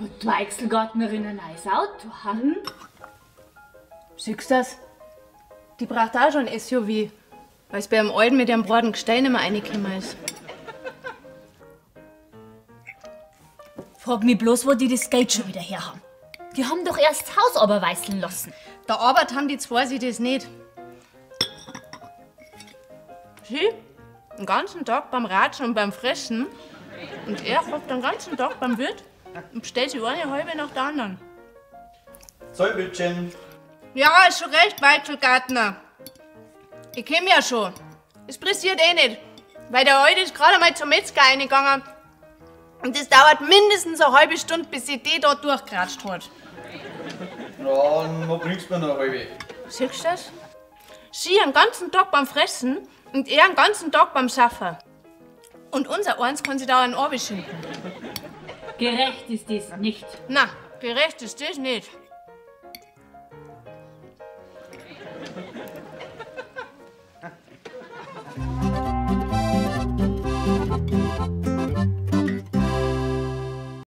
Hat die Weichselgärtnerin ein neues Auto? Hm? Siehst du das? Die braucht auch schon ein SUV, weil es bei einem Alten mit ihrem breiten Gestein nicht mehr reingekommen ist. Frag mich bloß, wo die das Geld schon wieder her haben. Die haben doch erst das Haus aberweißeln lassen. Da arbeitet haben die zwei sich das nicht. Sie, den ganzen Tag beim Ratschen und beim Fressen. Und er hockt den ganzen Tag beim Wirt und bestellt sich eine halbe nach der anderen. Säubelchen. Ja, ist schon recht, Weichselgärtner. Ich komm ja schon. Es pressiert eh nicht, weil der Alte ist gerade mal zum Metzger eingegangen. Und das dauert mindestens eine halbe Stunde, bis sie die da durchgeratscht hat. Ja, dann bringst du mir noch eine halbe. Siehst du das? Sie den ganzen Tag beim Fressen und er den ganzen Tag beim Schaffen. Und unser Eins kann sich da einen Ohr beschimpfen. Gerecht ist das nicht. Na, gerecht ist das nicht.